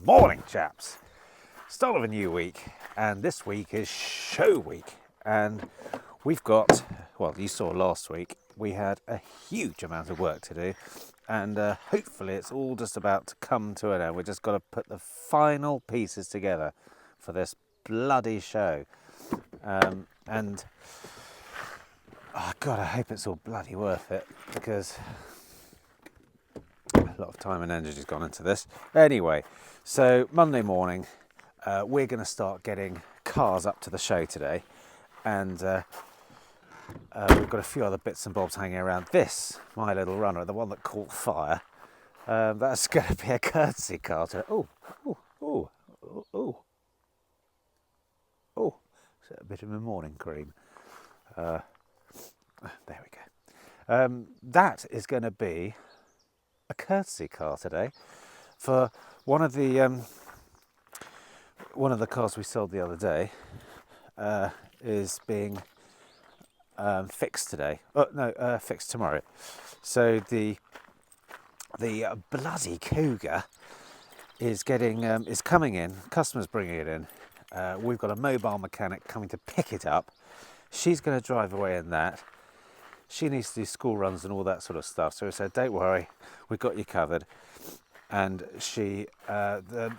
Morning, chaps. Start of a new week, and this week is show week. And we've got, well, you saw last week, we had a huge amount of work to do, and hopefully it's all just about to come to an end. We've just got to put the final pieces together for this bloody show. And oh God, I hope it's all bloody worth it, because a lot of time and energy has gone into this. Anyway, so Monday morning, we're going to start getting cars up to the show today, and we've got a few other bits and bobs hanging around. This, my little runner, the one that caught fire, that's going to be a courtesy car today. Oh, a bit of my morning cream. There we go. That is going to be a courtesy car today for one of the cars we sold the other day. Is being fixed today. Fixed tomorrow. So the bloody Cougar is coming in. Customers bringing it in. We've got a mobile mechanic coming to pick it up. She's going to drive away in that. She needs to do school runs and all that sort of stuff. So we said, don't worry, we've got you covered. And the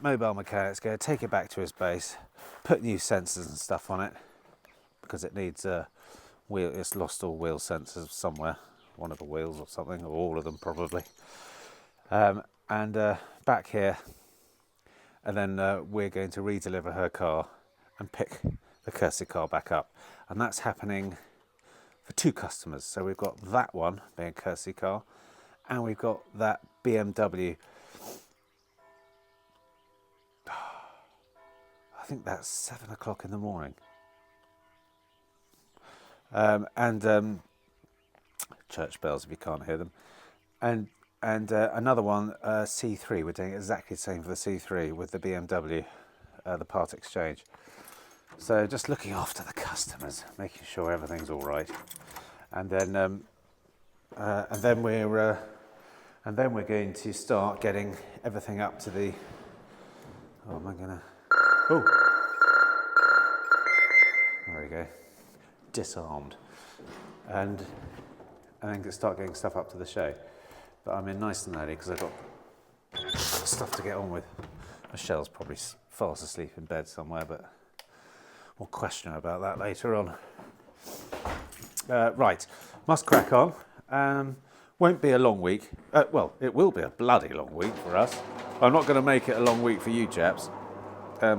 mobile mechanic's going to take it back to his base, put new sensors and stuff on it, because it needs it's lost all wheel sensors somewhere, one of the wheels or something, or all of them probably. Back here, and then we're going to re-deliver her car and pick the courtesy car back up. And that's happening for two customers. So we've got that one being a courtesy car, and we've got that BMW. I think that's 7 o'clock in the morning. Church bells if you can't hear them. And another one, C3. We're doing exactly the same for the C3 with the BMW, the part exchange. So just looking after the customers, making sure everything's all right, and then we're going to start getting everything up to the. Oh, am I gonna? Oh, there we go. Disarmed, and then start getting stuff up to the show. But I'm in nice and early because I've got stuff to get on with. Michelle's probably fast asleep in bed somewhere, but we'll question her about that later on. Right, must crack on. Won't be a long week. Well, it will be a bloody long week for us. I'm not going to make it a long week for you chaps.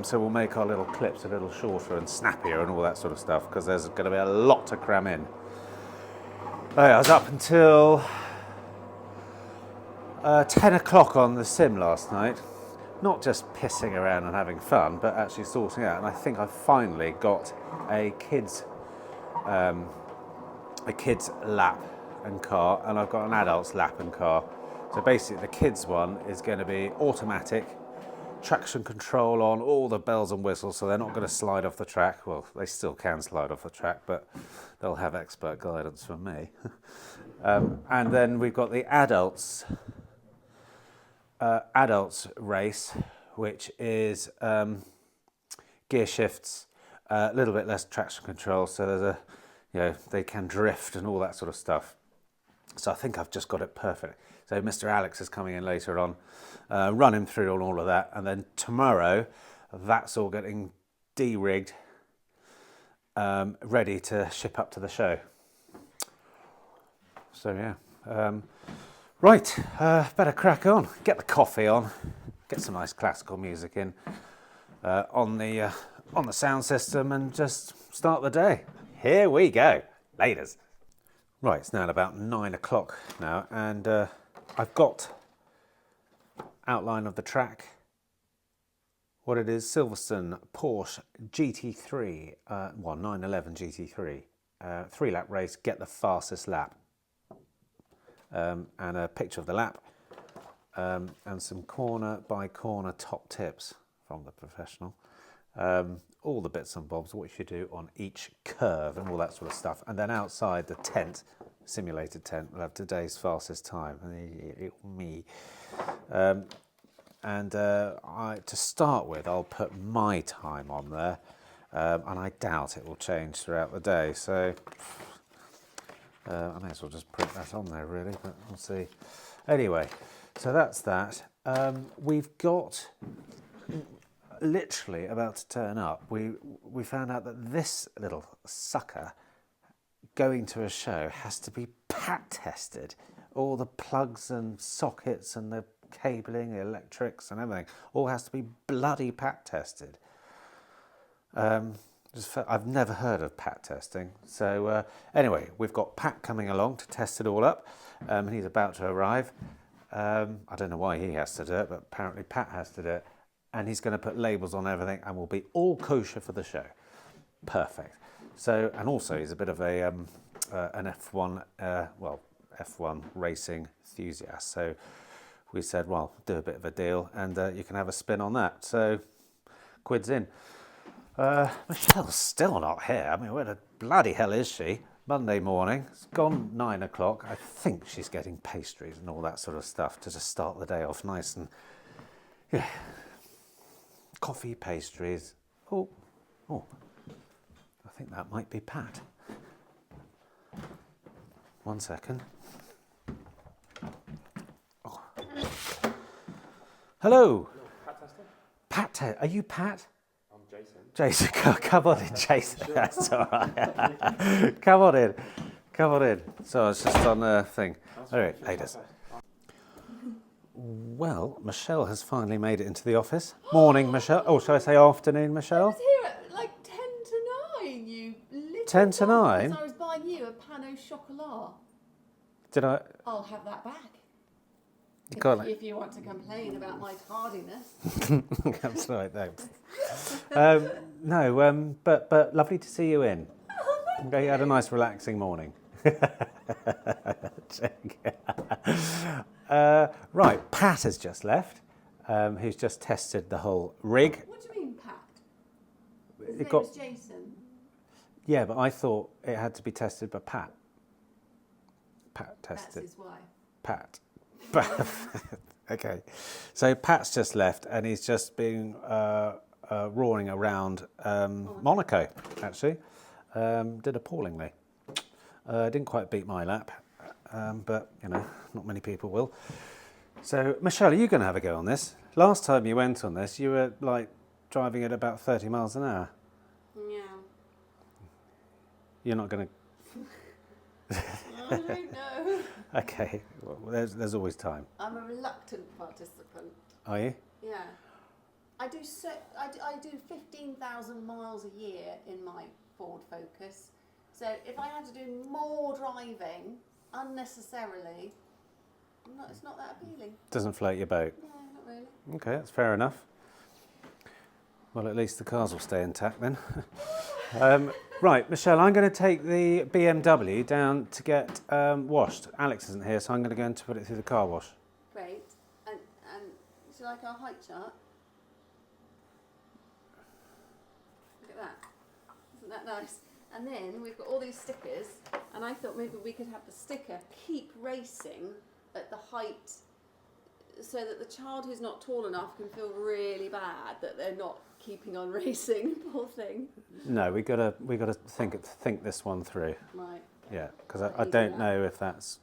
So we'll make our little clips a little shorter and snappier and all that sort of stuff, because there's going to be a lot to cram in. I was up until 10 o'clock on the sim last night, not just pissing around and having fun, but actually sorting out. And I think I finally got a kids lap and car, and I've got an adult's lap and car. So basically the kids one is going to be automatic, traction control on, all the bells and whistles, so they're not going to slide off the track. Well, they still can slide off the track, but they'll have expert guidance from me. And then we've got the adults race, which is gear shifts, a little bit less traction control, so there's they can drift and all that sort of stuff. So I think I've just got it perfect. So Mr. Alex is coming in later on, run him through on all of that, and then tomorrow that's all getting de-rigged, ready to ship up to the show. So yeah, right, better crack on, get the coffee on, get some nice classical music in on the sound system, and just start the day. Here we go, laters. Right, it's now about 9 o'clock now, and I've got outline of the track, what it is: Silverstone Porsche GT3, 911 GT3, 3-lap race, get the fastest lap, and a picture of the lap, and some corner by corner top tips from the professional. All the bits and bobs, what you should do on each curve and all that sort of stuff. And then outside the tent, simulated tent, we'll have today's fastest time. Me. and to start with, I'll put my time on there, and I doubt it will change throughout the day. So I may as well just print that on there, really, but we'll see. Anyway, so that's that. We've got literally about to turn up. We found out that this little sucker going to a show has to be pat tested. All the plugs and sockets and the cabling, the electrics and everything, all has to be bloody pat tested. I've never heard of pat testing. So anyway, we've got Pat coming along to test it all up. He's about to arrive. I don't know why he has to do it, but apparently Pat has to do it. And he's going to put labels on everything and will be all kosher for the show. Perfect. So, and also he's a bit of an F1, F1 racing enthusiast. So we said, well, do a bit of a deal and you can have a spin on that. So quid's in. Michelle's still not here. I mean, where the bloody hell is she? Monday morning. It's gone 9 o'clock. I think she's getting pastries and all that sort of stuff to just start the day off nice and, yeah. Coffee, pastries. Oh, I think that might be Pat. 1 second. Oh. Hello. Pat, are you Pat? I'm Jason. Jason, come on in, Jason. That's all right. Come on in. So it's just on the thing. All right, ladies. Well, Michelle has finally made it into the office. Morning, Michelle. Oh, shall I say afternoon, Michelle? I was here at like 10 to 9, you little 10 to 9? I was buying you a pan au chocolat. Did I? I'll have that back. If you want to complain about my tardiness. That's right, thanks. But lovely to see you in. Oh, You had a nice relaxing morning. Right, Pat has just left, who's just tested the whole rig. What do you mean, Pat? His It name got- was Jason. Yeah, but I thought it had to be tested by Pat. Pat That's tested. his wife. Pat. Okay, so Pat's just left and he's just been roaring around Monaco, actually. Did appallingly. Didn't quite beat my lap, but, you know, not many people will. So, Michelle, are you going to have a go on this? Last time you went on this, you were, like, driving at about 30 miles an hour. Yeah. You're not going to... I don't know. Okay, well, there's always time. I'm a reluctant participant. Are you? Yeah. I do 15,000 miles a year in my Ford Focus. So if I had to do more driving unnecessarily, it's not that appealing. Doesn't float your boat. No, not really. Okay, that's fair enough. Well, at least the cars will stay intact then. Right, Michelle, I'm going to take the BMW down to get washed. Alex isn't here, so I'm going to go and put it through the car wash. Great. And do you like our height chart? Look at that. Isn't that nice? And then we've got all these stickers, and I thought maybe we could have the sticker keep racing at the height so that the child who's not tall enough can feel really bad that they're not keeping on racing. Poor thing. No, we got to think this one through. Right. Yeah, because I don't know if that's.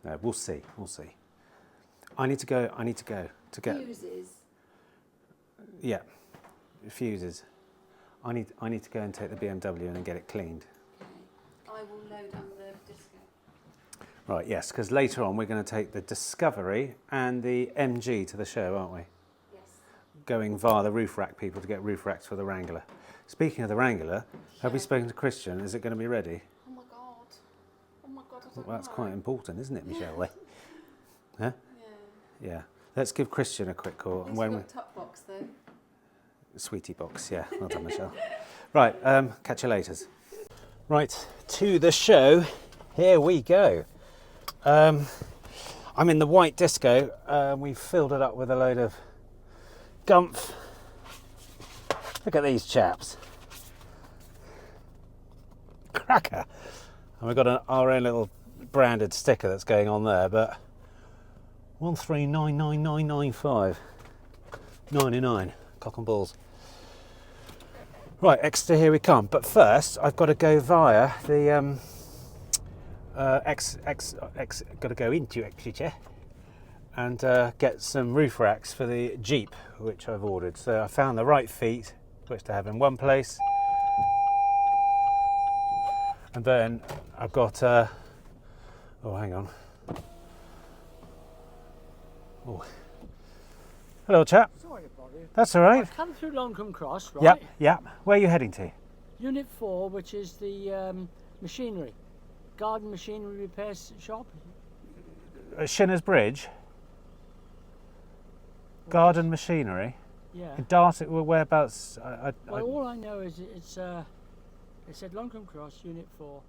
No, we'll see. I need to go to get. Fuses. Yeah, fuses. I need to go and take the BMW and get it cleaned. Okay. I will load on the disco. Right, yes, because later on we're going to take the Discovery and the MG to the show, aren't we? Yes. Going via the roof rack people to get roof racks for the Wrangler. Speaking of the Wrangler, have we spoken to Christian? Is it going to be ready? Oh my god. I don't Well, that's know. quite important, isn't it, Michelle? Huh? Yeah. Yeah. Let's give Christian a quick call. At least we've got a top box though. Sweetie box, yeah. Well done, Michelle. Right, catch you later. Right, to the show. Here we go. I'm in the white disco. We've filled it up with a load of gumph. Look at these chaps. Cracker. And we've got our own little branded sticker that's going on there, but 1399995. 99 cock and balls. Right, Exeter, here we come. But first, I've got to go via the got to go into Exeter and get some roof racks for the Jeep, which I've ordered. So I found the right feet, which to have in one place, and then I've got. Oh, hang on. Oh. Hello, chap. Sorry about you. That's all right. I've come through Loncombe Cross, right? Yep, yep. Where are you heading to? Unit 4, which is the machinery, garden machinery repair shop. Shinner's Bridge. Garden machinery. Yeah. In Dartford, whereabouts? Well, all I know is it said Loncombe Cross, Unit 4.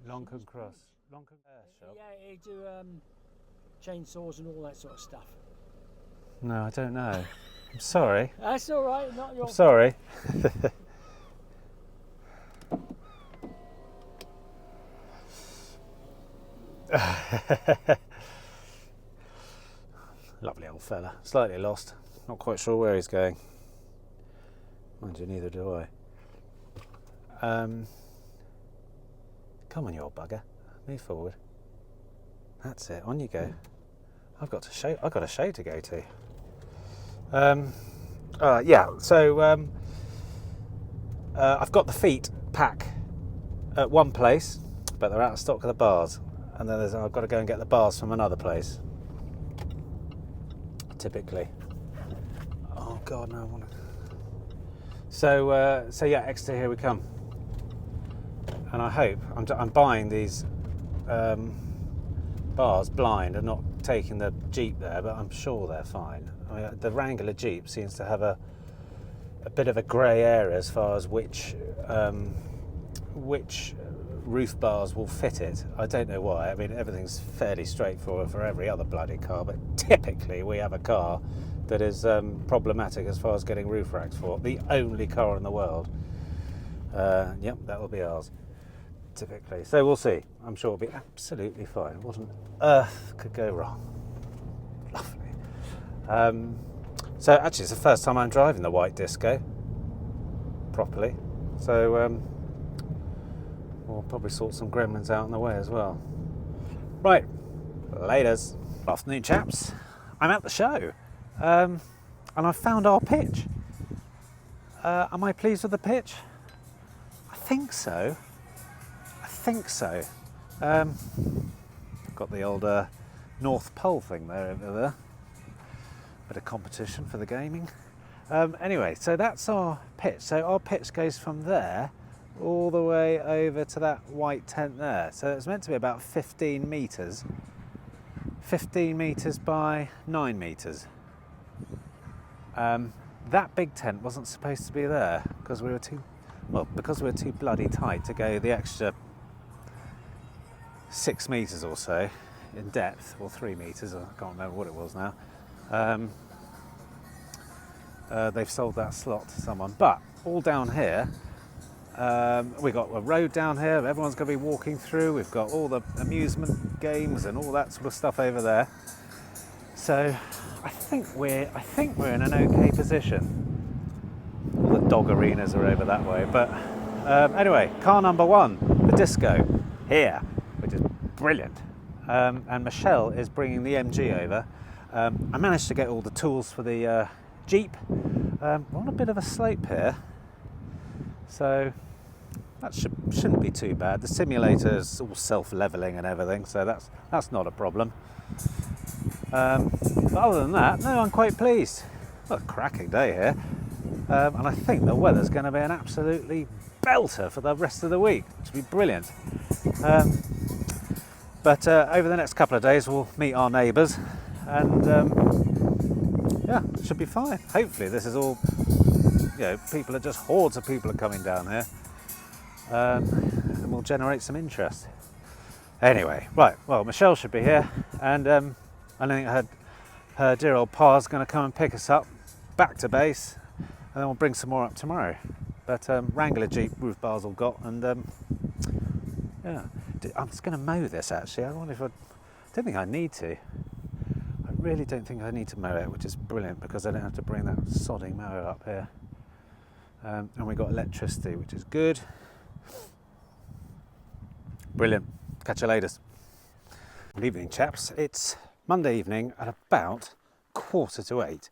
Loncombe Cross. Loncombe shop. Yeah, they do chainsaws and all that sort of stuff. No, I don't know. I'm sorry. That's all right, not your I'm sorry. Lovely old fella. Slightly lost. Not quite sure where he's going. Mind you, neither do I. Come on, you old bugger. Move forward. That's it. On you go. I've got a show to go to. Yeah. So I've got the feet pack at one place, but they're out of stock of the bars, and then I've got to go and get the bars from another place. Typically. Oh God, no! I want to. So yeah, Exeter, here we come. And I hope I'm buying these bars blind and not taking the Jeep there, but I'm sure they're fine. I mean, the Wrangler Jeep seems to have a bit of a grey area as far as which roof bars will fit it. I don't know why. I mean, everything's fairly straightforward for every other bloody car, but typically we have a car that is problematic as far as getting roof racks for. The only car in the world. Yep, that will be ours. Typically. So we'll see. I'm sure it'll be absolutely fine. What on earth could go wrong? Lovely. So actually it's the first time I'm driving the white Disco properly. So we'll probably sort some gremlins out on the way as well. Right. Laters. Afternoon, chaps. I'm at the show. And I've found our pitch. Am I pleased with the pitch? I think so. Got the old North Pole thing there over there. Bit of competition for the gaming. Anyway, so that's our pitch. So our pitch goes from there all the way over to that white tent there. So it's meant to be about 15 metres. 15 metres by 9 metres. That big tent wasn't supposed to be there because we were too bloody tight to go the extra 6 metres or so in depth, or 3 metres, I can't remember what it was now. They've sold that slot to someone, but all down here, we've got a road down here, everyone's going to be walking through, we've got all the amusement games and all that sort of stuff over there. So I think we're in an okay position. All the dog arenas are over that way, but anyway, car number 1, the Disco, here, which is brilliant. And Michelle is bringing the MG over. I managed to get all the tools for the Jeep. We're on a bit of a slope here, so that shouldn't be too bad. The simulator is all self-leveling and everything, so that's not a problem. But other than that, no, I'm quite pleased. What a cracking day here. And I think the weather's going to be an absolutely belter for the rest of the week. It should be brilliant. But over the next couple of days we'll meet our neighbours, and yeah, it should be fine. Hopefully this is all, people are just hordes of people are coming down here, and we'll generate some interest. Anyway, right, well, Michelle should be here, and I think her dear old pa's going to come and pick us up back to base, and then we'll bring some more up tomorrow. But Wrangler Jeep roof bars all got, and yeah, I'm just going to mow this actually. I wonder if I don't think I need to. I really don't think I need to mow it, which is brilliant because I don't have to bring that sodding mower up here. And we got electricity, which is good. Brilliant. Catch you later. Good evening, chaps. It's Monday evening at about 7:45.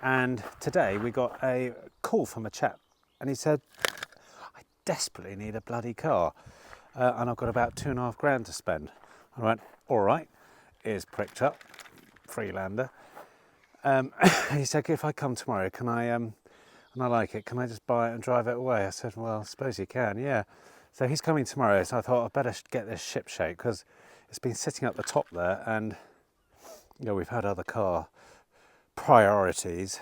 And today we got a call from a chap, and he said, I desperately need a bloody car, and I've got about £2,500 to spend. I went, all right, ears pricked up, Freelander. He said, if I come tomorrow, can I, and I like it, can I just buy it and drive it away? I said, well, I suppose you can, yeah. So he's coming tomorrow, so I thought I'd better get this ship shape because it's been sitting at the top there, and you know, we've had other car priorities,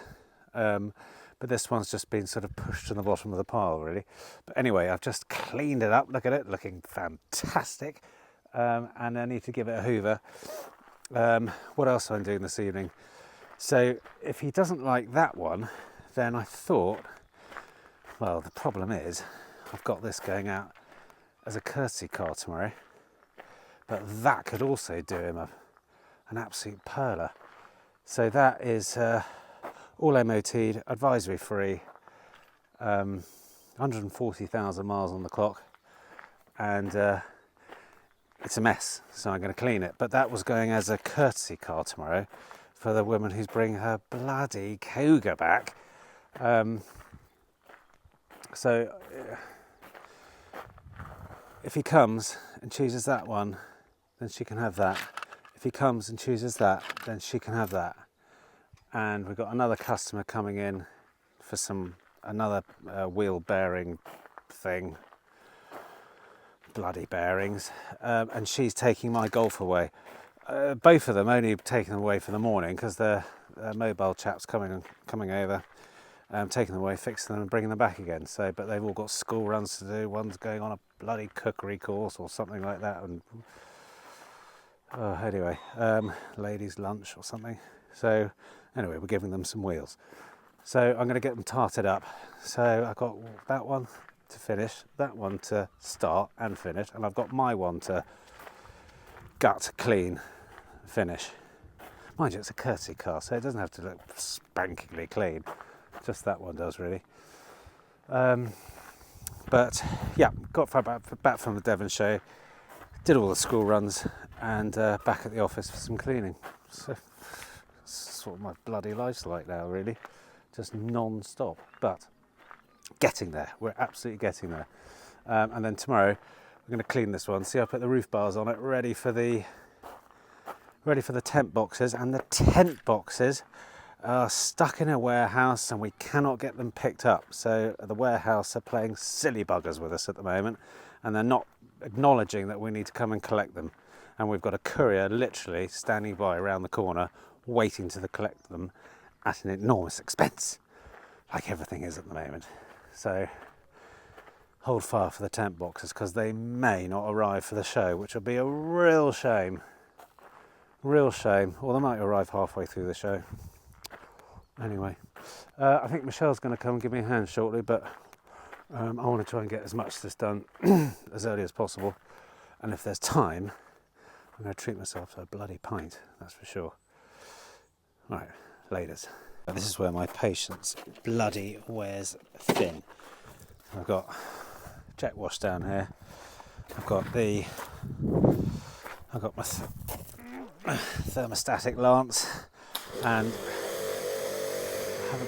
but this one's just been sort of pushed to the bottom of the pile, really. But anyway, I've just cleaned it up. Look at it, looking fantastic. And I need to give it a hoover. What else am I doing this evening? So if he doesn't like that one, then I thought, well, the problem is I've got this going out as a courtesy car tomorrow, but that could also do him an absolute perler. So that is all MOT'd, advisory free, 140,000 miles on the clock, and it's a mess, so I'm going to clean it. But that was going as a courtesy car tomorrow for the woman who's bringing her bloody cougar back. So if he comes and chooses that one, then she can have that. If he comes and chooses that, then she can have that. And we've got another customer coming in for another wheel bearing thing. Bloody bearings. And she's taking my Golf away. Both of them only taking them away for the morning because the mobile chap's coming over, taking them away, fixing them and bringing them back again. So, but they've all got school runs to do. One's going on a bloody cookery course or something like that. And anyway, ladies' lunch or something. So anyway, we're giving them some wheels. So I'm going to get them tarted up. So I've got that one to finish, that one to start and finish, and I've got my one to gut, clean, finish. Mind you, it's a courtesy car, so it doesn't have to look spankingly clean. Just that one does, really. But yeah, got back from the Devon Show, did all the school runs, and back at the office for some cleaning. So that's what my bloody life's like now, really. Just non-stop. But getting there. We're absolutely getting there. And then tomorrow we're going to clean this one. See, I put the roof bars on it, ready for the tent boxes. And the tent boxes are stuck in a warehouse, and we cannot get them picked up. So the warehouse are playing silly buggers with us at the moment, and they're not acknowledging that we need to come and collect them. And we've got a courier literally standing by around the corner, waiting to collect them at an enormous expense, like everything is at the moment. So hold fire for the tent boxes, because they may not arrive for the show, which will be a real shame. Real shame. Or they might arrive halfway through the show. Anyway, I think Michelle's going to come and give me a hand shortly, but I want to try and get as much of this done as early as possible. And if there's time, I'm going to treat myself to a bloody pint, that's for sure. Right, laters. This is where my patience bloody wears thin. I've got jet wash down here. I've got my thermostatic lance, and I have a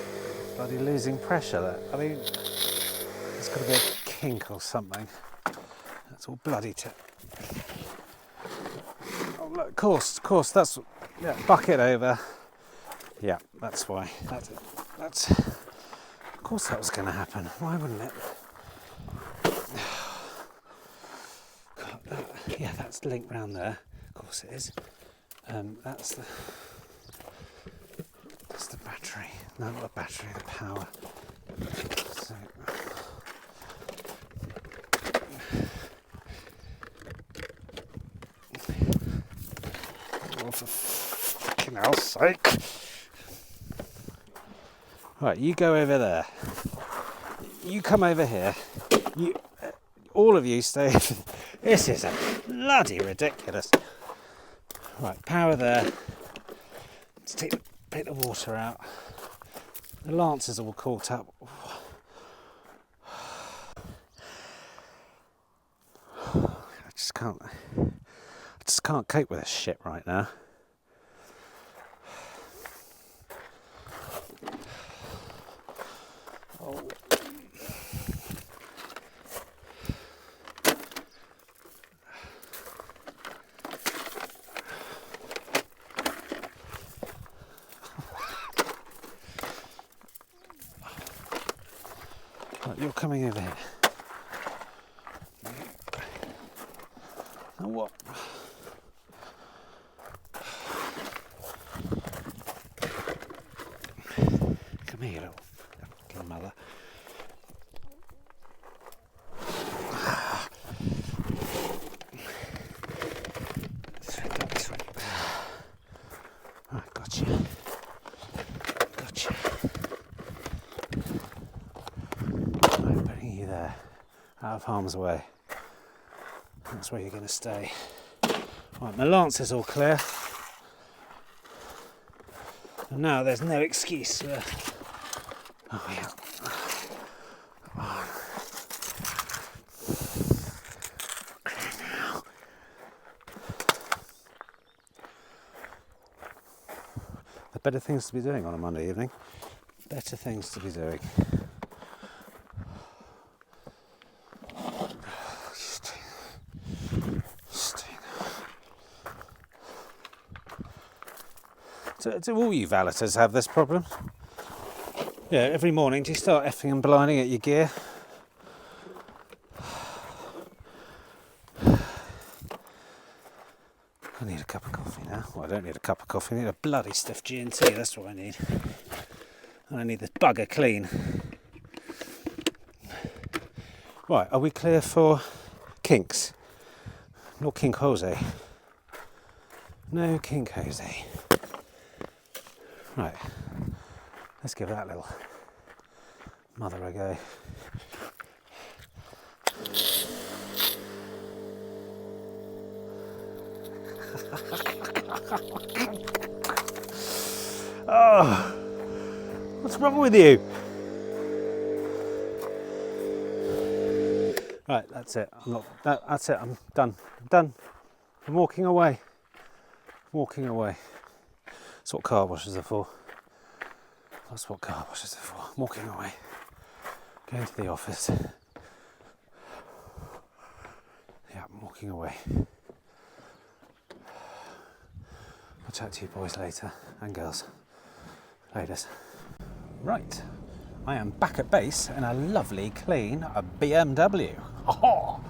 bloody losing pressure there. I mean, there's got to be a kink or something. That's all bloody oh look, of course, that's, yeah, bucket over. Yeah, that's why. That's of course that was going to happen. Why wouldn't it? God, yeah, that's linked round there. Of course it is. That's the battery. No, not the battery, the power. So, oh, for fucking hell's sake. Right, you go over there. You come over here. You, all of you stay. This is bloody ridiculous. Right, power there. Let's take the water out. The lances are all caught up. I just can't cope with this shit right now. Oh. Right, you're coming over here. Now what? Come here, little fucking mother. Right, gotcha. Gotcha. Right, putting you there, out of harm's way. That's where you're going to stay. Right, my lance is all clear. And now there's no excuse. Oh, yeah. There are better things to be doing on a Monday evening. Better things to be doing. Do all you valeters have this problem? Yeah, every morning do you start effing and blinding at your gear? I need a cup of coffee now. Well, I don't need a cup of coffee, I need a bloody stiff G&T, that's what I need. And I need this bugger clean. Right, are we clear for kinks? No kink Jose. No kink Jose. Right, let's give that little mother a go. Oh, what's wrong with you? Right, that's it. That's it. I'm done. I'm done. I'm walking away. Walking away. That's what car washes are for. That's what car washes are for. I'm walking away. Going to the office. Yeah, I'm walking away. I'll chat to you boys later, and girls. Ladies. Right, I am back at base in a lovely, clean BMW. Oh,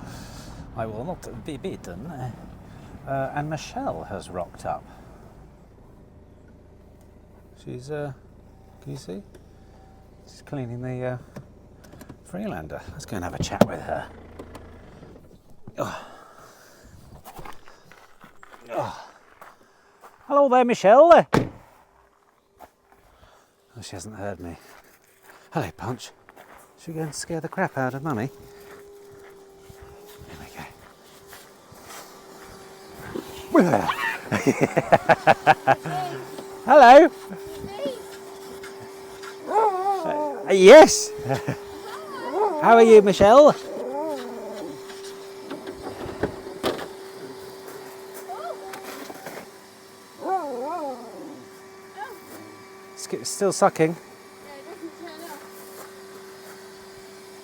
I will not be beaten. And Michelle has rocked up. She's, can you see? She's cleaning the Freelander. Let's go and have a chat with her. Oh. Oh. Hello there, Michelle. Oh, she hasn't heard me. Hello, Punch. Should we go and scare the crap out of Mummy? Here we go. Hello. Yes. How are you, Michelle? Still sucking. Yeah, it doesn't turn off.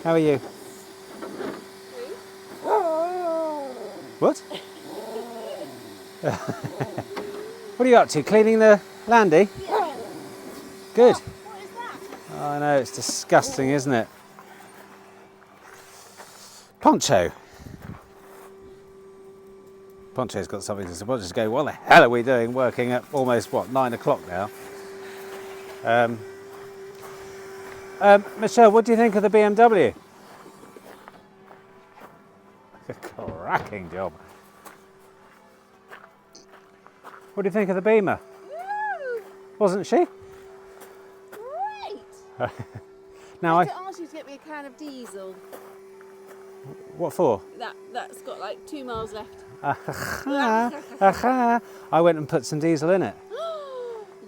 How are you? What? What are you up to? Cleaning the landy? Yeah. Good. What is that? Oh, I know, it's disgusting, isn't it? Poncho. Poncho's got something to say. We'll just go, what the hell are we doing working at almost, what, 9 o'clock now? Michelle, what do you think of the BMW? A cracking job. What do you think of the Beamer? Woo! Wasn't she? Great! Now I could ask you to get me a can of diesel. What for? That's got like 2 miles left. I went and put some diesel in it.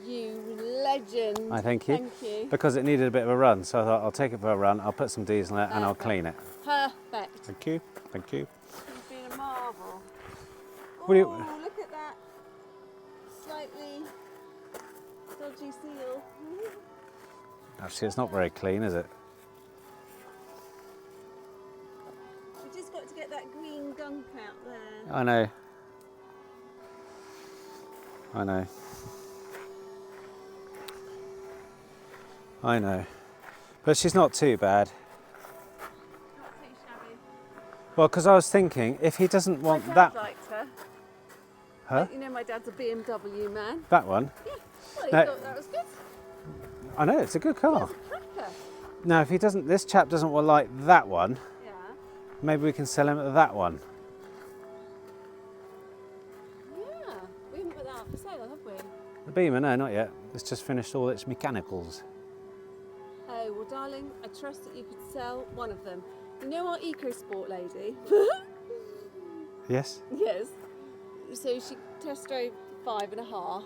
You legend. I thank you. Thank you. Because it needed a bit of a run, so I thought I'll take it for a run, I'll put some diesel in it and I'll clean it. Perfect. Thank you, thank you. You've been a marvel. What do you- Oh, look at that slightly dodgy seal. Actually, it's not very clean, is it? We've just got to get that green gunk out there. I know. I know. I know. But she's not too bad. Not too shabby. Well, because I was thinking, if he doesn't want My that... dad liked her. Huh? You know my dad's a BMW man. That one? Yeah. Well, he No. thought that was good. I know, it's a good car. It's a cracker. Now, if he doesn't... This chap doesn't want like that one, Yeah. maybe we can sell him that one. Yeah. We haven't put that up for sale, have we? The Beamer, no, not yet. It's just finished all its mechanicals. Oh, well, darling, I trust that you could sell one of them. You know our EcoSport lady? Yes? Yes. So she test drove 5.5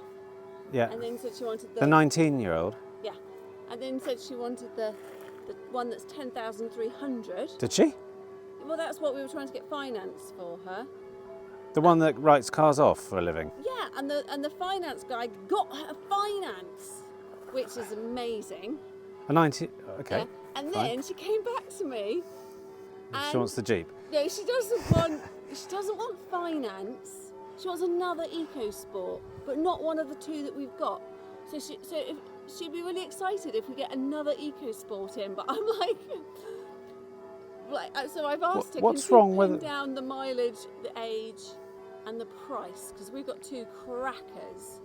Yeah. and then said she wanted The 19-year-old. Yeah. And then said she wanted the one that's 10,300. Did she? Well, that's what we were trying to get finance for her. The one that writes cars off for a living. Yeah, and the finance guy got her finance, which is amazing. A 90... Okay. Yeah. And fine. then she came back to me. She wants the Jeep. No, she doesn't want finance. She wants another EcoSport, but not one of the two that we've got. So she'd be really excited if we get another EcoSport in. But I'm like, so I've asked her. What's can you wrong with pin it? down the mileage, the age, and the price? Because we've got two crackers,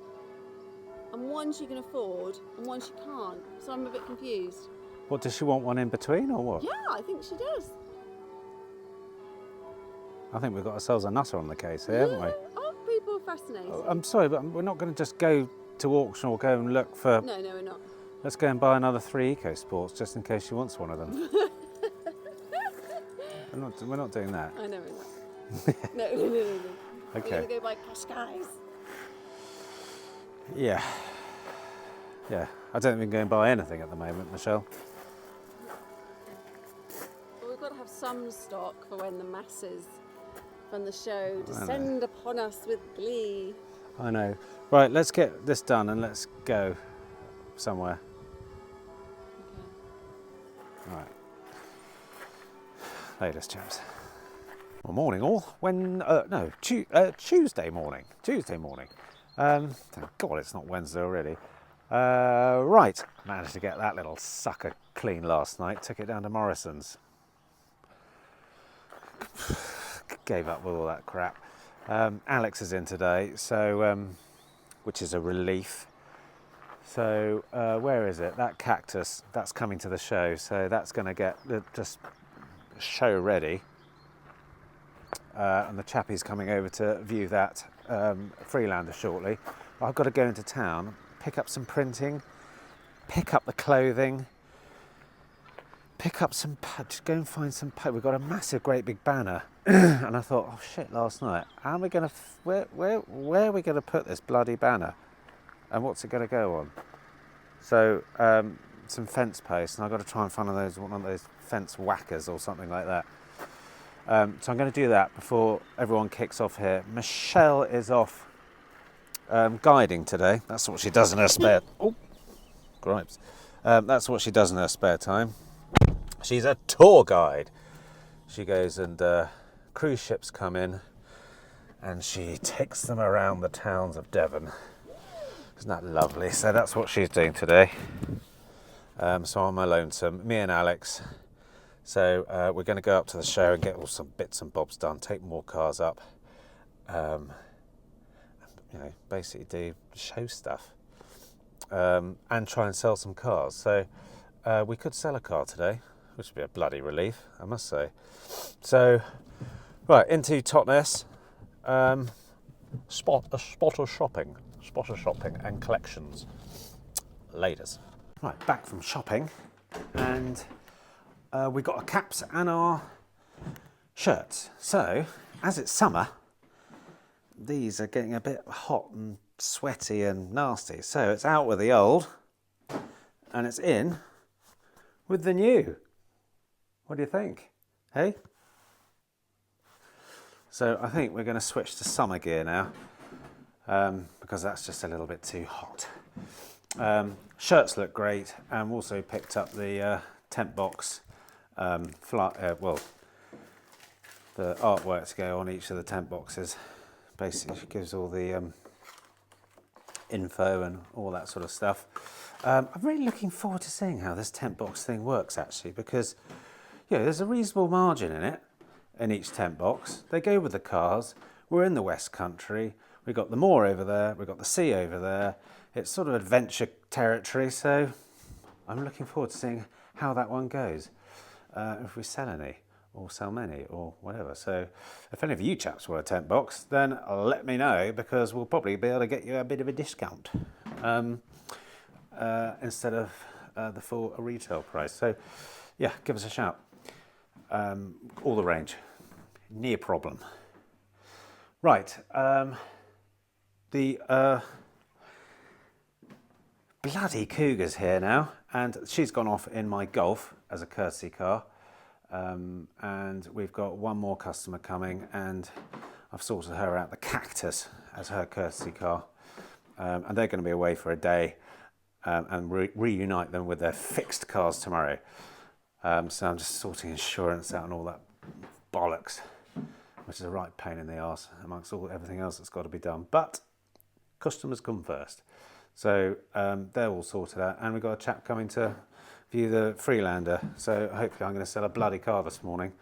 and one she can afford, and one she can't. So I'm a bit confused. What, does she want one in between or what? Yeah, I think she does. I think we've got ourselves a nutter on the case here, haven't we? Aren't people fascinated? I'm sorry, but we're not going to just go to auction or go and look for... No, we're not. Let's go and buy another 3 EcoSports just in case she wants one of them. We're not doing that. I know we're not. No. We're Okay. going to go buy Qashqais. Yeah. Yeah. I don't think we can go and buy anything at the moment, Michelle. Well, we've got to have some stock for when the masses from the show descend upon us with glee. I know. Right, let's get this done and let's go somewhere. Okay. Right. Latest chaps. Well, morning all. Tuesday morning. Tuesday morning. Thank God it's not Wednesday already. Right, managed to get that little sucker clean last night. Took it down to Morrison's. Gave up with all that crap. Alex is in today, so which is a relief. So where is it? That cactus, that's coming to the show, so that's going to get just show ready. And the chappie's coming over to view that Freelander shortly. I've got to go into town, pick up some printing, pick up the clothing, pick up some, just go and find some, we've got a massive great big banner. And I thought, oh shit, last night, how am I going to, where are we going to put this bloody banner? And what's it going to go on? So some fence posts, and I've got to try and find one of those fence whackers or something like that. So I'm going to do that before everyone kicks off here. Michelle is off guiding today. That's what she does in her spare... Oh, gripes. That's what she does in her spare time. She's a tour guide. She goes and cruise ships come in and she takes them around the towns of Devon. Isn't that lovely? So that's what she's doing today. So I'm my lonesome, me and Alex. So we're going to go up to the show and get all some bits and bobs done, take more cars up, basically do show stuff and try and sell some cars. So we could sell a car today, which would be a bloody relief, I must say. So, right, into Totnes, spot of shopping and collections. Laters. Right, back from shopping, and we got our caps and our shirts. So, as it's summer, these are getting a bit hot and sweaty and nasty. So it's out with the old and it's in with the new. What do you think? Hey? So I think we're going to switch to summer gear now because that's just a little bit too hot. Shirts look great, and we also picked up the TentBox the artwork to go on each of the tent boxes. Basically gives all the info and all that sort of stuff. I'm really looking forward to seeing how this tent box thing works actually, because there's a reasonable margin in it in each tent box. They go with the cars. We're in the West Country. We've got the moor over there. We've got the sea over there. It's sort of adventure territory, so I'm looking forward to seeing how that one goes. If we sell any, or sell many, or whatever. So if any of you chaps want a tent box, then let me know, because we'll probably be able to get you a bit of a discount instead of the full retail price. So yeah, give us a shout. All the range, near problem. Right, the bloody Cougar's here now, and she's gone off in my Golf as a courtesy car. And we've got one more customer coming, and I've sorted her out the Cactus as her courtesy car. And they're going to be away for a day and reunite them with their fixed cars tomorrow. So I'm just sorting insurance out and all that bollocks, which is a right pain in the arse amongst everything else that's got to be done. But customers come first. So they're all sorted out, and we've got a chap coming to view the Freelander. So hopefully I'm going to sell a bloody car this morning,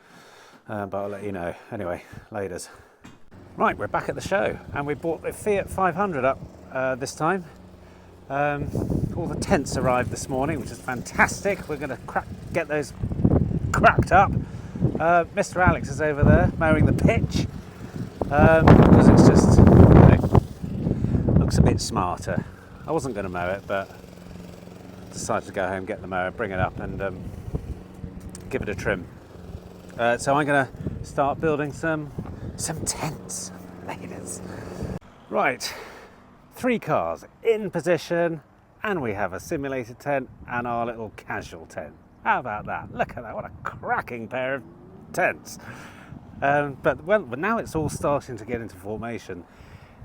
but I'll let you know. Anyway, laters. Right, we're back at the show, and we bought the Fiat 500 up this time. All the tents arrived this morning, which is fantastic. We're going to get those cracked up. Mr. Alex is over there mowing the pitch because it's just looks a bit smarter. I wasn't going to mow it, but decided to go home, get the mower, bring it up, and give it a trim. So I'm going to start building some tents. Ladies. Right, 3 cars in position, and we have a simulated tent and our little casual tent. How about that? Look at that! What a cracking pair of tents. But now it's all starting to get into formation.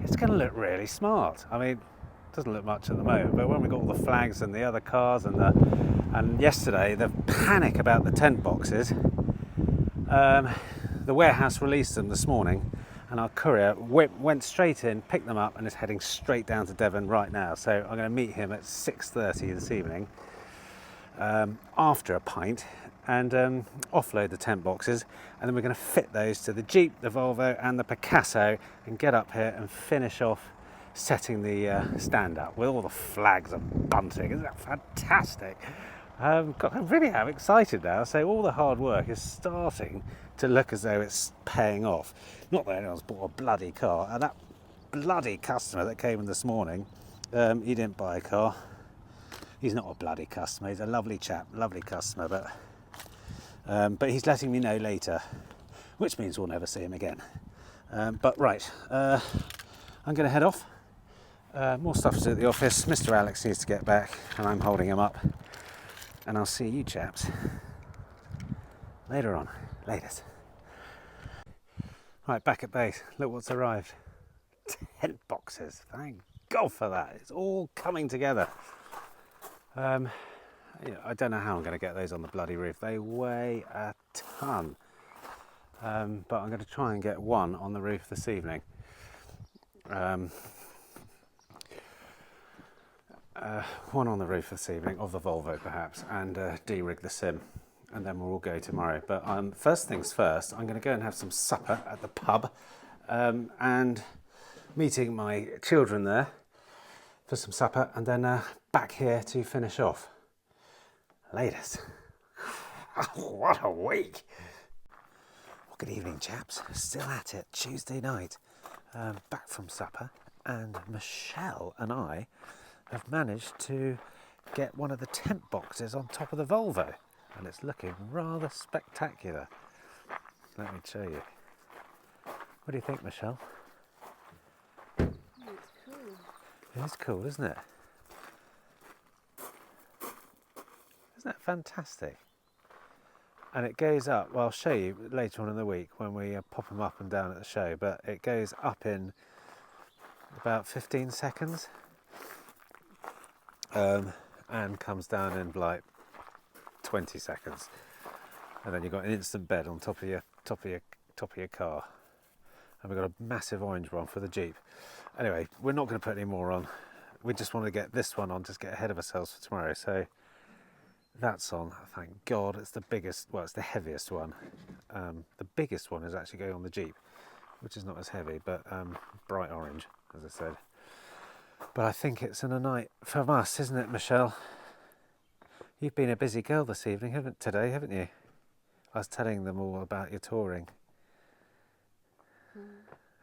It's going to look really smart. I mean, doesn't look much at the moment, but when we got all the flags and the other cars and yesterday the panic about the tent boxes, the warehouse released them this morning, and our courier went straight in, picked them up, and is heading straight down to Devon right now. So I'm going to meet him at 6:30 this evening after a pint, and offload the tent boxes, and then we're going to fit those to the Jeep, the Volvo and the Picasso, and get up here and finish off setting the stand up with all the flags and bunting. Isn't that fantastic? I really am excited now. So all the hard work is starting to look as though it's paying off. Not that anyone's bought a bloody car, and that bloody customer that came in this morning, he didn't buy a car. He's not a bloody customer, he's a lovely chap, lovely customer, but he's letting me know later, which means we'll never see him again. But right, I'm going to head off. More stuff to do at the office. Mr. Alex needs to get back, and I'm holding him up. And I'll see you chaps later on. Latest. Right, back at base. Look what's arrived. Tent boxes. Thank God for that. It's all coming together. I don't know how I'm going to get those on the bloody roof. They weigh a ton. But I'm going to try and get one on the roof this evening. One on the roof this evening, of the Volvo perhaps, and de-rig the sim, and then we'll all go tomorrow. But first things first, I'm going to go and have some supper at the pub, and meeting my children there for some supper, and then back here to finish off. Latest. What a week! Well, good evening, chaps. Still at it, Tuesday night. Back from supper, and Michelle and I have managed to get one of the tent boxes on top of the Volvo, and it's looking rather spectacular. Let me show you. What do you think, Michelle? It's cool. It is cool, isn't it? Isn't that fantastic? And it goes up, well, I'll show you later on in the week when we pop them up and down at the show, but it goes up in about 15 seconds and comes down in like 20 seconds. And then you've got an instant bed on top of your car. And we've got a massive orange one for the Jeep. Anyway, we're not going to put any more on. We just want to get this one on, just get ahead of ourselves for tomorrow. So that's on, thank God. It's the biggest, well, it's the heaviest one. The biggest one is actually going on the Jeep, which is not as heavy, but bright orange, as I said. But I think it's in a night from us, isn't it, Michelle? You've been a busy girl this evening, haven't you? I was telling them all about your touring.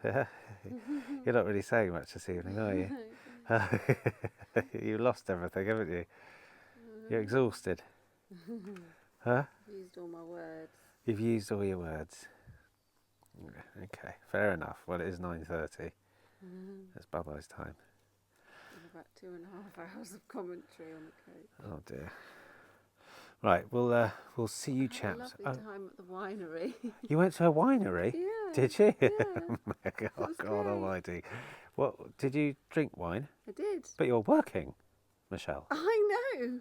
You're not really saying much this evening, are you? You lost everything, haven't you? You're exhausted. Huh? I've used all my words. You've used all your words. Okay, fair enough. Well, it is 9:30. It's Bubba's time. And about 2.5 hours of commentary on the coach. Oh dear. Right, we'll see you I had a chaps. lovely time at the winery. You went to a winery? Yeah. Did you? Yeah. Oh, was God great. almighty. What, did you drink wine? I did. But you're working, Michelle. I know.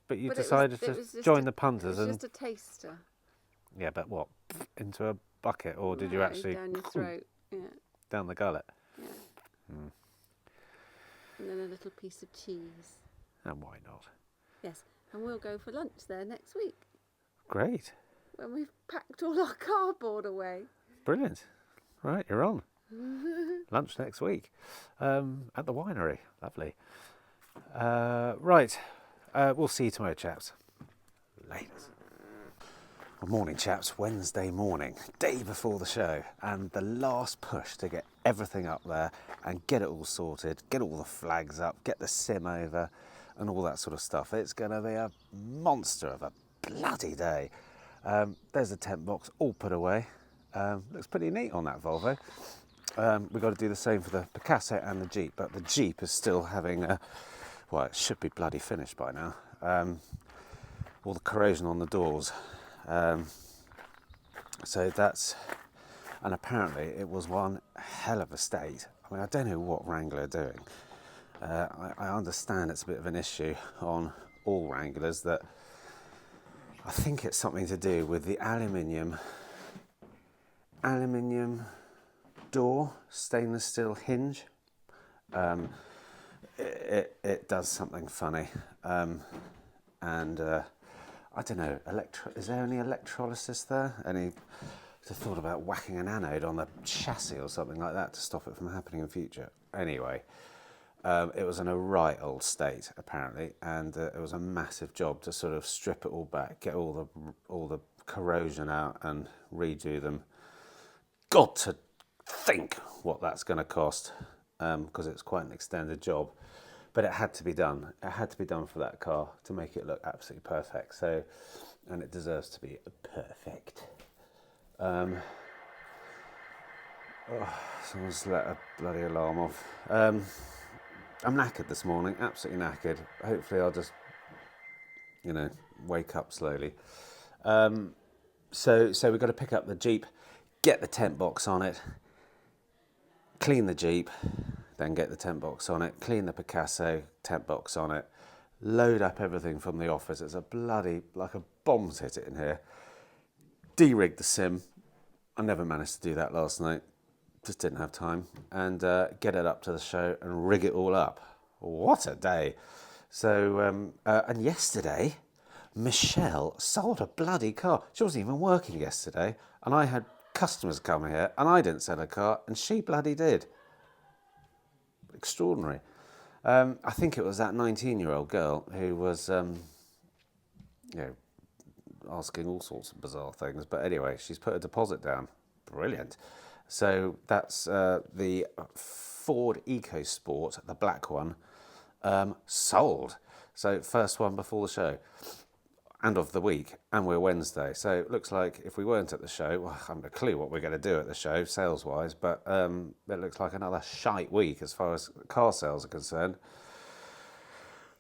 But you But it was- decided it to was just join a- the It punters was and... just a taster. Yeah, but what? Into a bucket? Or did you No, actually... down your throat? Yeah. Down the gullet? Yeah. Hmm. And then a little piece of cheese. And why not? Yes. And we'll go for lunch there next week Great. when we've packed all our cardboard away. Brilliant. Right, you're on. Lunch next week at the winery. Lovely. Right. We'll see you tomorrow, chaps. Laters. Well, morning, chaps. Wednesday morning, day before the show, and the last push to get everything up there and get it all sorted, get all the flags up, get the sim over, and all that sort of stuff. It's going to be a monster of a bloody day. There's the tent box all put away. Looks pretty neat on that Volvo. We've got to do the same for the Picasso and the Jeep, but the Jeep is still having a, well, it should be bloody finished by now. All the corrosion on the doors. So that's, and apparently it was one hell of a state. I mean, I don't know what Wrangler are doing. I understand it's a bit of an issue on all Wranglers that I think it's something to do with the aluminium door, stainless steel hinge. It does something funny, and I don't know. Is there any electrolysis there? Any? I thought about whacking an anode on the chassis or something like that to stop it from happening in future. Anyway, it was in a right old state apparently, and it was a massive job to sort of strip it all back, get all the corrosion out, and redo them. Got to think what that's going to cost, because it's quite an extended job, but it had to be done. It had to be done for that car to make it look absolutely perfect. So, and it deserves to be perfect. Someone's let a bloody alarm off. I'm knackered this morning, absolutely knackered. Hopefully I'll just, wake up slowly. So we've got to pick up the Jeep, get the tent box on it, clean the Jeep, then get the tent box on it, clean the Picasso, tent box on it, load up everything from the office. It's a bloody, like a bomb's hit it in here. De-rig the sim. I never managed to do that last night. Just didn't have time. And get it up to the show and rig it all up. What a day. So, and yesterday, Michelle sold a bloody car. She wasn't even working yesterday. And I had customers come here and I didn't sell a car and she bloody did. Extraordinary. I think it was that 19-year-old girl who was, asking all sorts of bizarre things. But anyway, she's put a deposit down. Brilliant. So that's the Ford EcoSport, the black one, sold. So first one before the show. and of the week, and we're Wednesday. So it looks like if we weren't at the show, well, I haven't a clue what we're going to do at the show sales-wise, but it looks like another shite week as far as car sales are concerned.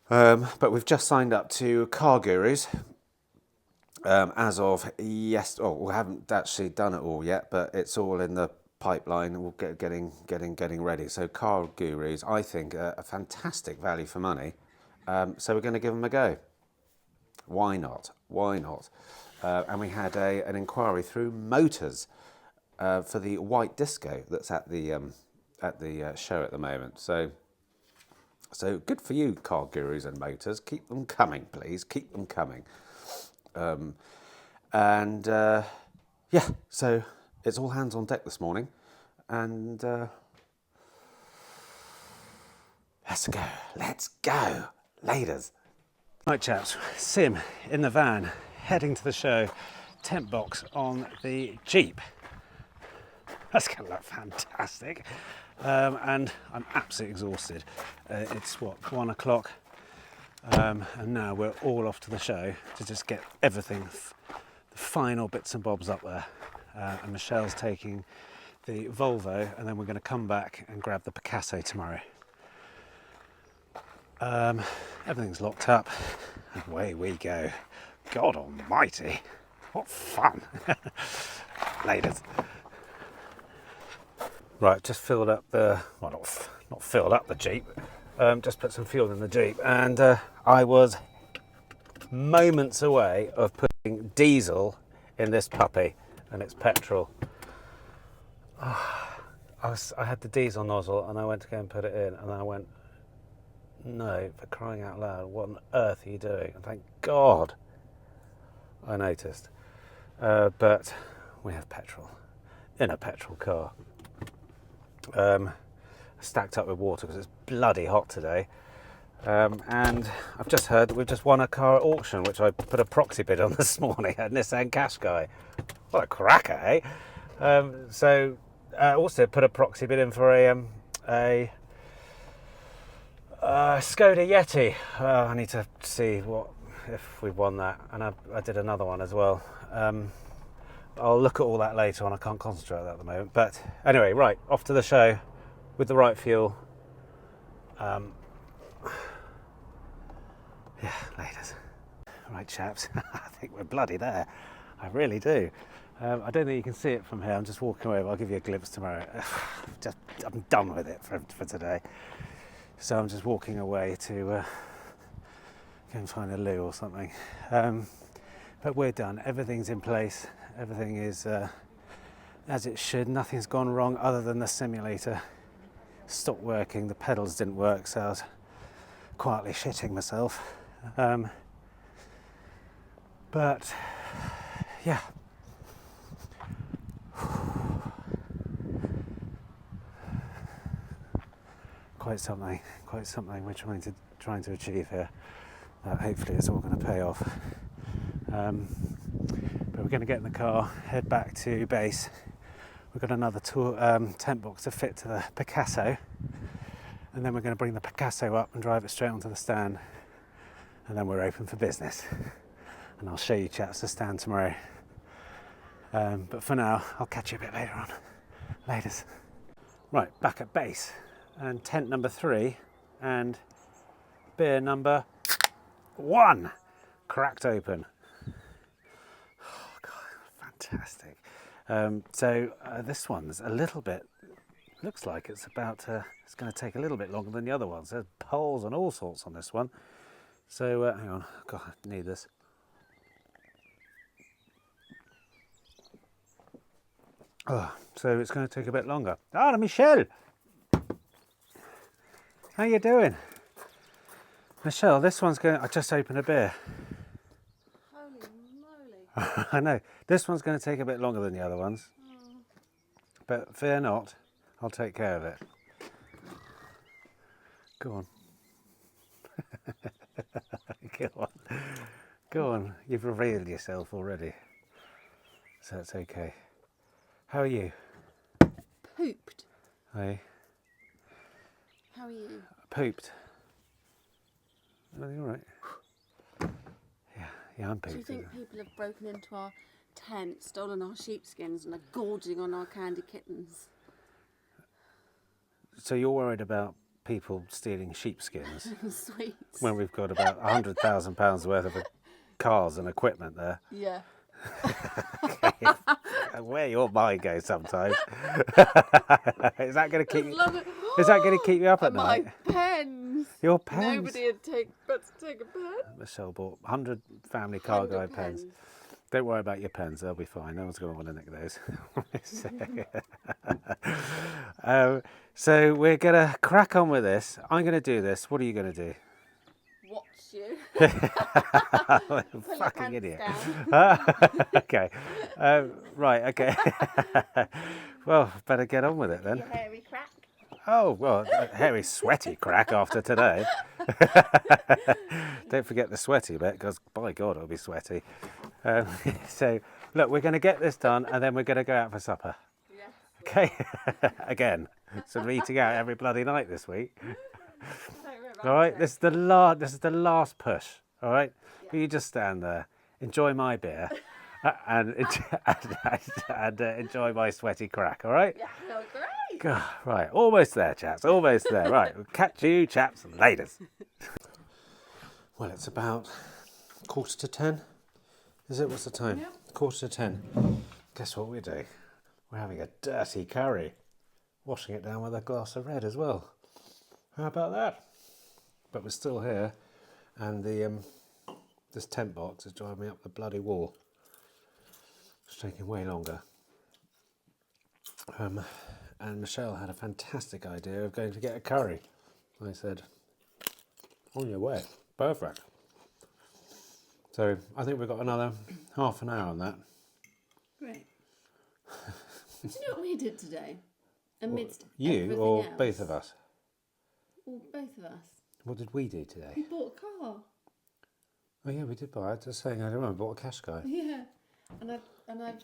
But we've just signed up to Car Gurus as of yesterday. Oh, we haven't actually done it all yet, but it's all in the pipeline. We'll getting ready. So Car Gurus, I think, are a fantastic value for money. So we're going to give them a go. Why not? Why not? And we had an inquiry through Motors for the white disco that's at the show at the moment. So good for you, Car Gurus and Motors. Keep them coming, please. Keep them coming. Yeah, so it's all hands on deck this morning, and let's go, ladies. Right, chaps, Sim in the van, heading to the show, TentBox on the Jeep. That's going to look fantastic. And I'm absolutely exhausted. It's what, 1 o'clock, and now we're all off to the show to just get everything, the final bits and bobs up there. And Michelle's taking the Volvo, and then we're going to come back and grab the Picasso tomorrow. Everything's locked up, and away we go. God almighty, what fun. Ladies. Right, just filled up the, well, not filled up the Jeep, just put some fuel in the Jeep, and I was moments away of putting diesel in this puppy, and it's petrol. I had the diesel nozzle, and I went to go and put it in, and then I went, no, for crying out loud, what on earth are you doing? And thank God I noticed. But we have petrol in a petrol car. Stacked up with water because it's bloody hot today. And I've just heard that we've just won a car at auction, which I put a proxy bid on this morning, a Nissan Qashqai. What a cracker, eh? So also put a proxy bid in for a Skoda Yeti. I need to see if we've won that, and I did another one as well. I'll look at all that later on. I can't concentrate on that at the moment. But anyway, right, off to the show with the right fuel. Yeah, ladies. Right, chaps. I think we're bloody there. I really do. I don't think you can see it from here. I'm just walking away, but I'll give you a glimpse tomorrow. I'm done with it for today. So I'm just walking away to go and find a loo or something. But we're done. Everything's in place. Everything is as it should. Nothing's gone wrong other than the simulator stopped working. The pedals didn't work, so I was quietly shitting myself. But yeah. Quite something we're trying to achieve here. Hopefully it's all going to pay off. But we're going to get in the car, head back to base. We've got another tent box to fit to the Picasso, and then we're going to bring the Picasso up and drive it straight onto the stand, and then we're open for business. And I'll show you chaps the stand tomorrow. But for now, I'll catch you a bit later on. Laters. Right, back at base, and tent number 3 and beer number 1 cracked open. Oh God, fantastic. So this one's a little bit, looks like it's it's going to take a little bit longer than the other ones. There's poles and all sorts on this one. So hang on, God, I need this. Oh, so it's going to take a bit longer. Ah, Michelle! How you doing? Michelle, this one's going to, I just opened a beer. Holy moly. I know. This one's going to take a bit longer than the other ones. Oh. But fear not, I'll take care of it. Go on. Go on. Go on. You've revealed yourself already. So it's okay. How are you? Pooped. Hey? How are you? Pooped. Everything all right? Yeah, I'm Do you peaked. think people have broken into our tent, stolen our sheepskins, and are gorging on our candy kittens? So you're worried about people stealing sheepskins Sweets. when we've got about £100,000 worth of cars and equipment there? Yeah. Where your mind goes sometimes. Is that going to keep? As long as- Is that going to keep you up at My night? pens. Your pens. Nobody would take a pen. Michelle bought 100 family car 100 guide pens. Don't worry about your pens; they'll be fine. No one's going to want to nick those. So we're going to crack on with this. I'm going to do this. What are you going to do? Watch you. Fucking idiot. Down. Okay. Right. Okay. Well, better get on with it then. Your hairy crack. Oh, well, a hairy, sweaty crack after today. Don't forget the sweaty bit, because by God, it'll be sweaty. So, look, we're going to get this done, and then we're going to go out for supper. Yes. Okay? Again, sort of eating out every bloody night this week. All right, this is the last push. All right, you just stand there, enjoy my beer, and enjoy my sweaty crack. All right. Yeah, no, great. God, right, almost there, chaps. Almost there. Right, we'll catch you, chaps, later. Well, it's about 9:45. Is it? What's the time? Yep. 9:45. Guess what we're doing? We're having a dirty curry, washing it down with a glass of red as well. How about that? But we're still here, and this tent box is driving me up the bloody wall. It's taking way longer. And Michelle had a fantastic idea of going to get a curry. I said, on your way. Perfect. So I think we've got another half an hour on that. Great. Do you know what we did today? Amidst You everything or else? both of us? Well, both of us. What did we do We today? bought a car. Oh yeah, we did buy it. Just saying, I don't remember. Bought a cash guy. Yeah. And I've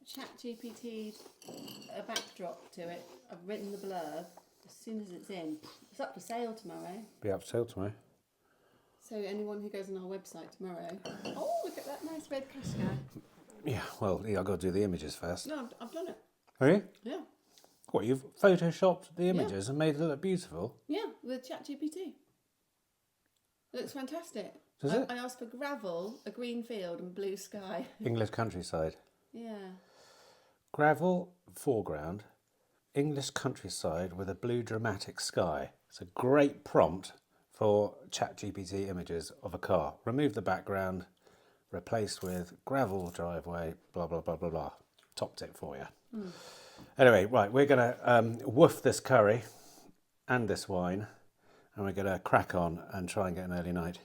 chat GPT'd a backdrop to it. I've written the blurb as soon as it's in. It's up for sale tomorrow. Be up for sale tomorrow. So anyone who goes on our website tomorrow, oh, look at that nice red cash guy. Yeah, well, yeah, I've got to do the images first. No, I've done it. Have you? Yeah. What, you've photoshopped the images and made it look beautiful? Yeah, with chat GPT. It looks fantastic. Does it? I asked for gravel, a green field and blue sky. English countryside. Yeah. Gravel foreground, English countryside with a blue dramatic sky. It's a great prompt for ChatGPT images of a car. Remove the background, replaced with gravel driveway, blah, blah, blah, blah, blah. Topped it for you. Anyway, right, we're going to woof this curry and this wine, and we're going to crack on and try and get an early night.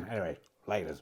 Anyway, laters.